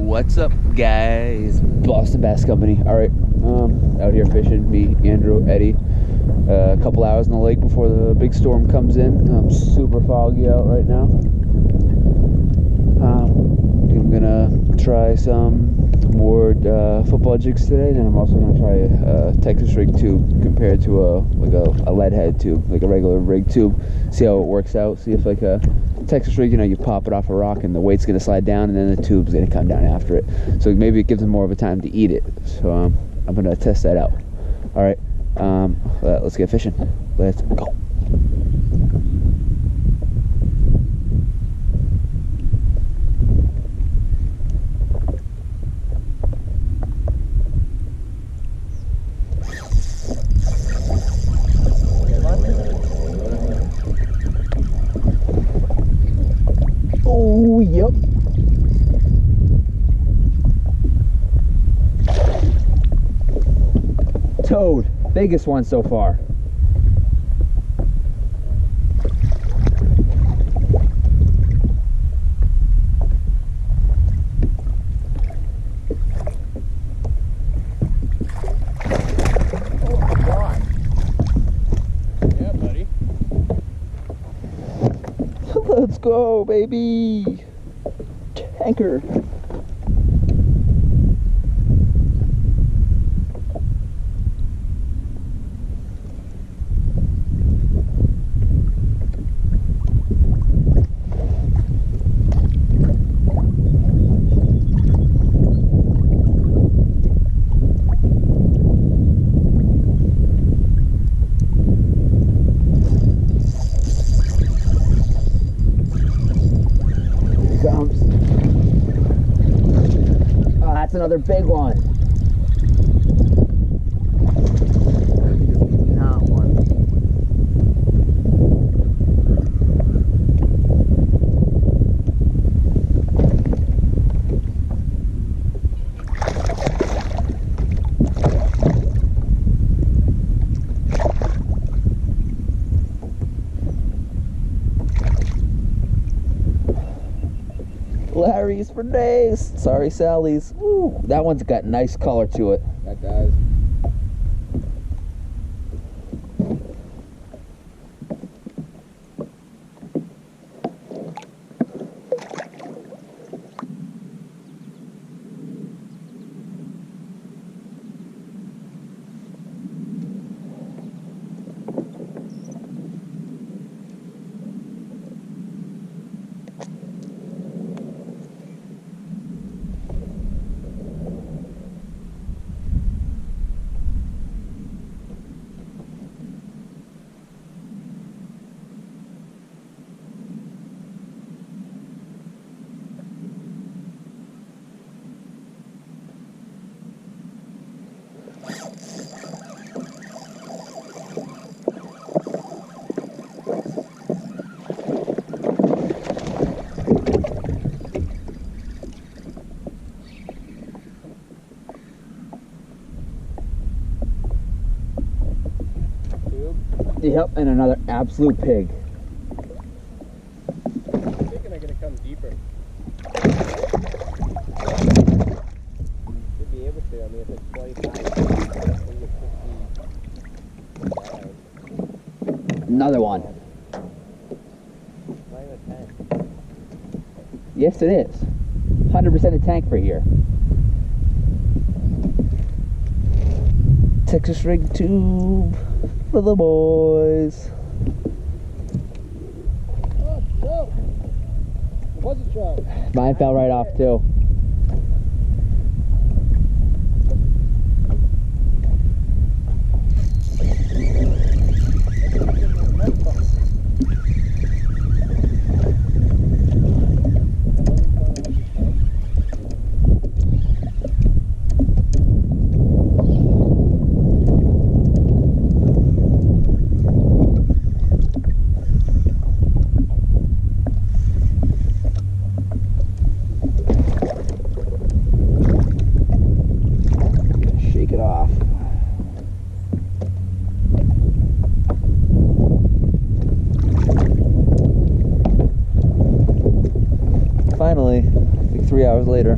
What's up, guys? Boston Bass Company. All right, out here fishing. Me, Andrew, Eddie. A couple hours in the lake before the big storm comes in. Super foggy out right now. I'm gonna try some more football jigs today. Then I'm also gonna try a Texas rig tube compared to a lead head tube, like a regular rig tube. See how it works out. See if like a Texas rig, you pop it off a rock and the weight's gonna slide down, and then the tube's gonna come down after it. So maybe it gives them more of a time to eat it. So I'm gonna test that out. All right, let's get fishing. Let's go. Oh, yep. Toad, biggest one so far. Oh my God. Yeah, buddy. Let's go, baby. Tanker. Oh, that's another big one. Not one. Larry's for days. Sorry, Sally's. Ooh, that one's got nice color to it. That does. Yep, and another absolute pig. I'm thinking I'm gonna come deeper. Should be able to. I mean, if it's 25, Another one. Right in a tank. Yes, it is. 100% a tank for here. Texas rig tube for the boys. Oh, no! It was a trout. Mine fell right off too. Finally, like 3 hours later.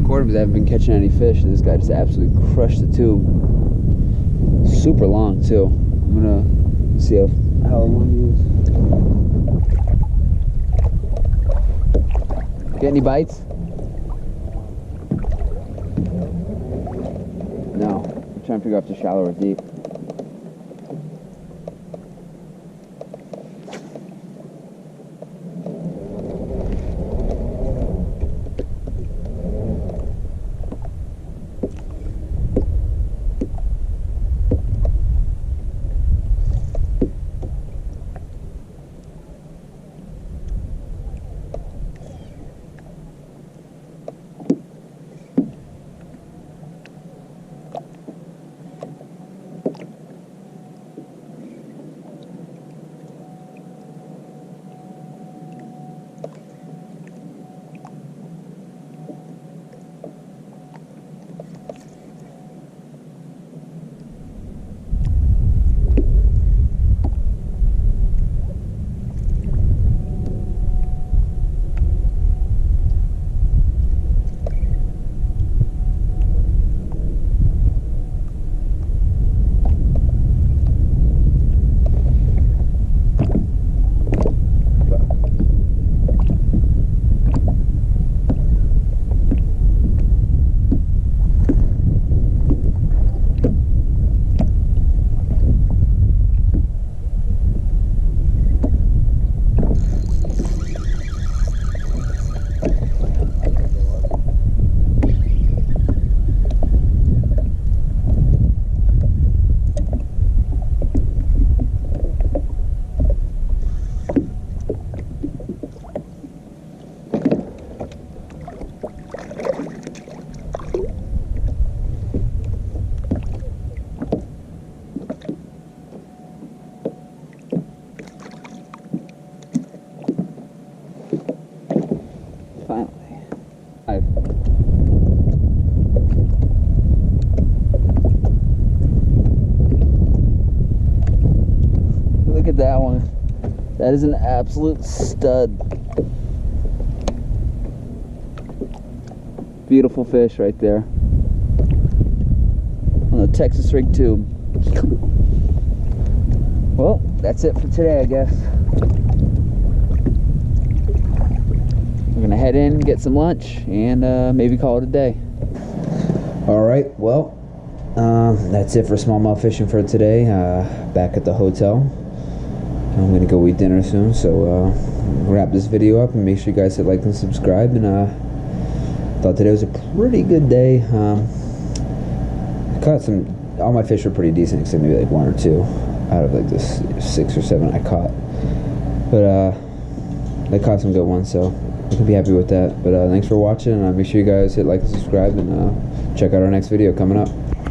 recording because I haven't been catching any fish, and this guy just absolutely crushed the tube. Super long too. I'm gonna see how long he is. Get any bites? No. I'm trying to figure out if it's shallow or deep. Look at that one. That is an absolute stud. Beautiful fish right there on the Texas rig tube. Well, that's it for today, I guess. We're gonna head in, get some lunch, and maybe call it a day. All right, well, that's it for smallmouth fishing for today. Back at the hotel. I'm gonna go eat dinner soon, so wrap this video up and make sure you guys hit like and subscribe. And thought today was a pretty good day. Caught some. All my fish were pretty decent, except maybe like 1 or 2 out of like this 6 or 7 I caught. But I caught some good ones, so I can be happy with that. But thanks for watching, and make sure you guys hit like and subscribe, and check out our next video coming up.